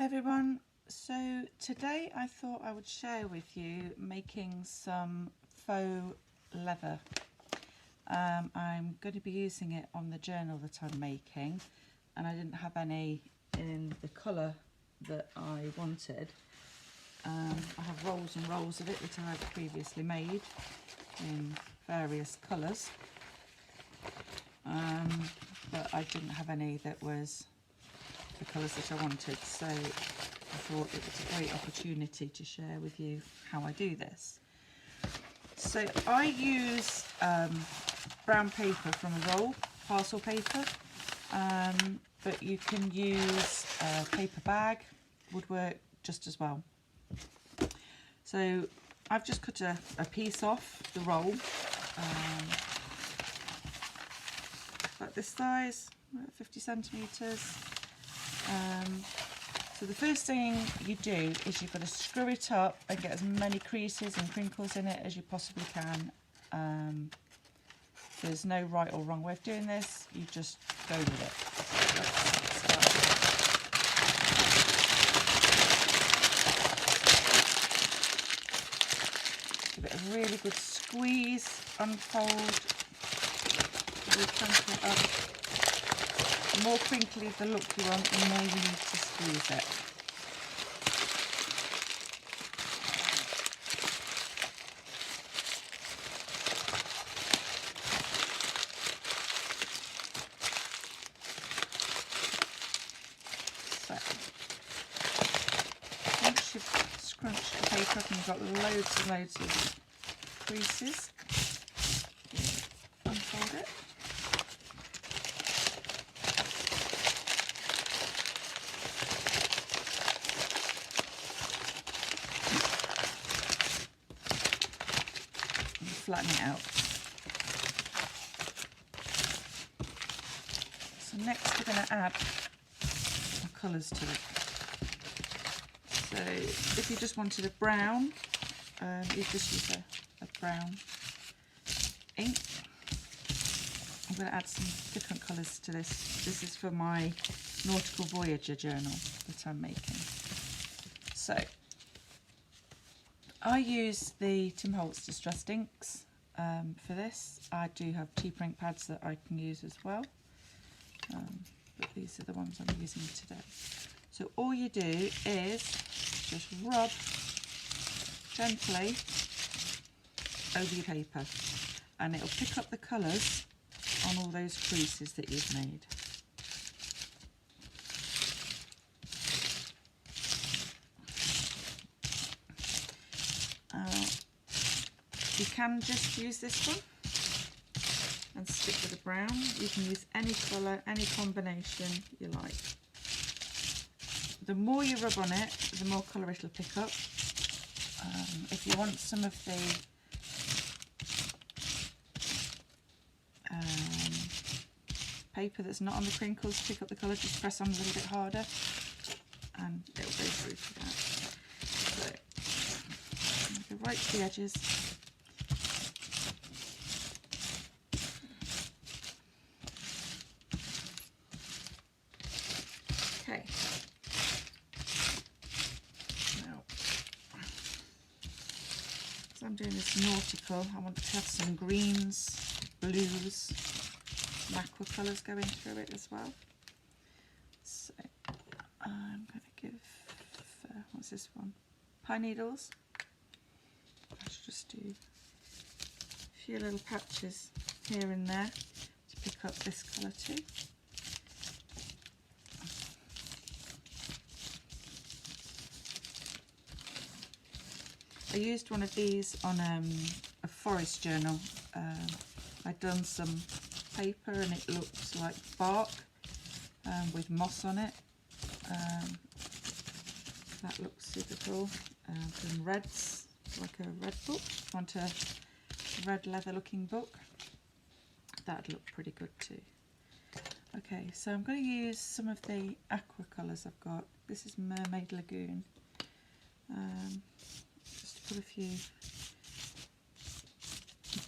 Hi everyone, so today I thought I would share with you making some faux leather. I'm going to be using it on the journal that I'm making, and I didn't have any in the colour that I wanted. I have rolls and rolls of it that I have previously made in various colours, but I didn't have any that was the colours that I wanted, so I thought it was a great opportunity to share with you how I do this. So I use brown paper from a roll, parcel paper, but you can use a paper bag, would work just as well. So I've just cut a piece off the roll, about this size, 50 centimetres. So the first thing you do is you've got to screw it up and get as many creases and crinkles in it as you possibly can. There's no right or wrong way of doing this, you just go with it. Give it a really good squeeze, unfold, crank it up. The more crinkly the look you want, the more you need to squeeze it. So, once you've scrunched the paper up and you've got loads and loads of creases, unfold it. Flatten it out. So next we're going to add the colours to it. So if you just wanted a brown, you just use a brown ink. I'm going to add some different colours to this. This is for my Nautical Voyager journal that I'm making. So I use the Tim Holtz Distressed Inks for this. I do have cheaper ink pads that I can use as well, but these are the ones I'm using today. So all you do is just rub gently over your paper, and it'll pick up the colours on all those creases that you've made. You can just use this one and stick with the brown. You can use any colour, any combination you like. The more you rub on it, the more colour it'll pick up. If you want some of the paper that's not on the crinkles to pick up the colour, just press on a little bit harder and it'll go through to that. So, go right to the edges. Okay. Now, as I'm doing this nautical, I want to have some greens, blues, some aqua colours going through it as well. So I'm going to give, what's this one? Pine needles. I should just do a few little patches here and there to pick up this colour too. I used one of these on a forest journal. I'd done some paper and it looked like bark with moss on it. That looks super cool. Some reds, like a red book. If you want a red leather looking book, that'd look pretty good too. Okay, so I'm going to use some of the aqua colours I've got. This is Mermaid Lagoon. Just put a few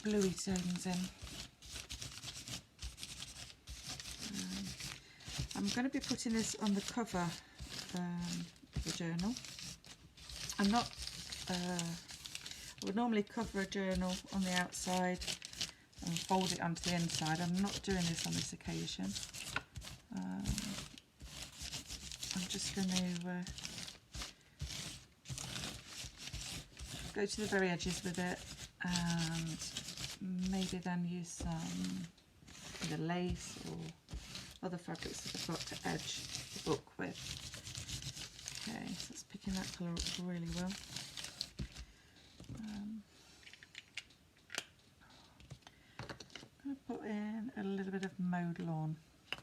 bluey tones in. I'm going to be putting this on the cover the journal. I'm not, I would normally cover a journal on the outside and fold it onto the inside. I'm not doing this on this occasion. I'm just going to go to the very edges with it and maybe then use some either lace or other fabrics that I've got to edge the book with. Okay, so it's picking that colour up really well. I'm going to put in a little bit of mowed lawn, a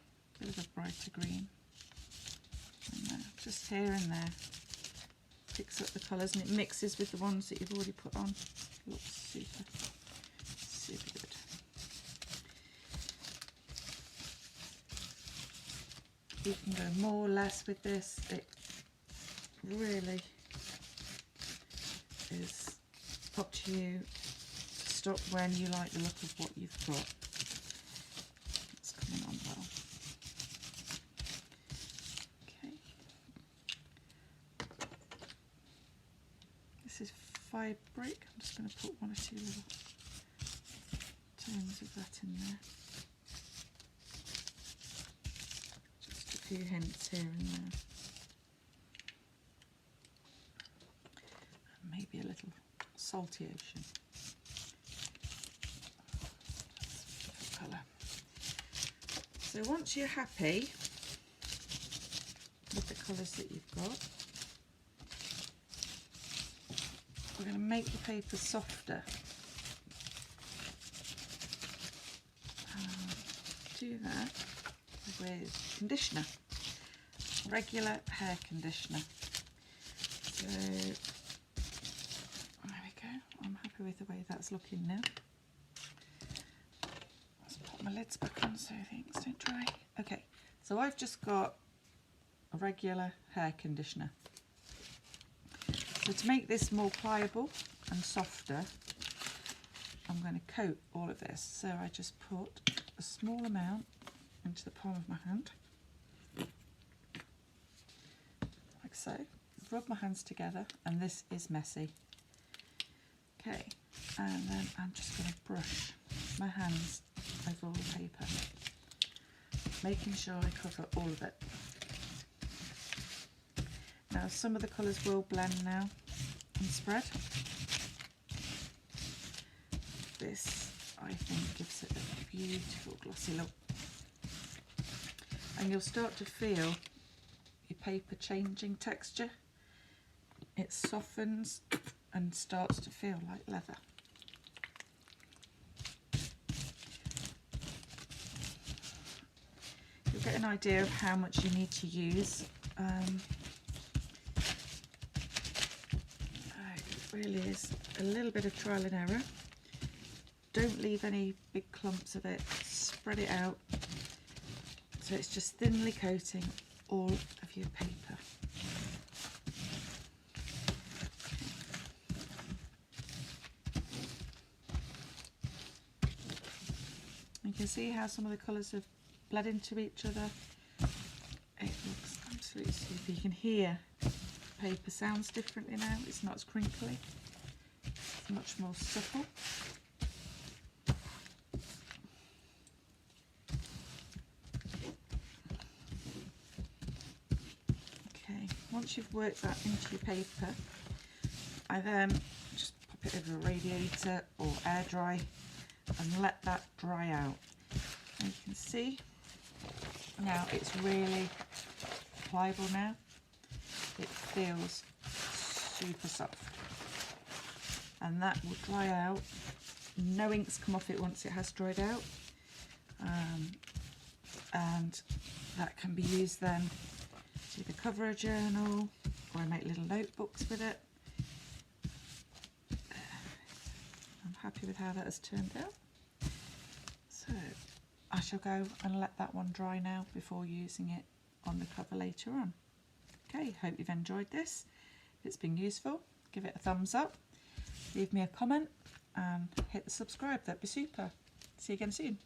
bit of a brighter green. And just here and there. Picks up the colours and it mixes with the ones that you've already put on. Looks super, super good. You can go more or less with this. It really is up to you. Stop when you like the look of what you've got. It's coming on well. Okay. This is fabric. I'm just going to put one or two little tones of that in there. Just a few hints here and there. And maybe a little salty ocean. Colour. So once you're happy with the colours that you've got, we're going to make the paper softer. Do that with conditioner, regular hair conditioner. So there we go. I'm happy with the way that's looking now. Let's put my lids back on so things don't dry. Okay, so I've just got a regular hair conditioner. So to make this more pliable and softer, I'm going to coat all of this. So I just put a small amount into the palm of my hand, like so. Rub my hands together, and this is messy. Okay, and then I'm just going to brush my hands over all the paper, making sure I cover all of it. Now some of the colours will blend now and spread. This, I think, gives it a beautiful glossy look. And you'll start to feel your paper changing texture. It softens and starts to feel like leather. You'll get an idea of how much you need to use. It really is a little bit of trial and error. Don't leave any big clumps of it. Spread it out so it's just thinly coating all of your paper. You can see how some of the colours have bled into each other. It looks absolutely super. You can hear the paper sounds differently now. It's not as crinkly. It's much more supple. Okay, once you've worked that into your paper, I then just pop it over a radiator or air dry and let that dry out. And you can see now it's really pliable now. It feels super soft, and that will dry out. No inks come off it once it has dried out, and that can be used then to either cover a journal or I make little notebooks with it. I'm happy with how that has turned out. So I shall go and let that one dry now before using it on the cover later on. Okay, hope you've enjoyed this. If it's been useful, give it a thumbs up, leave me a comment and hit the subscribe, that'd be super. See you again soon.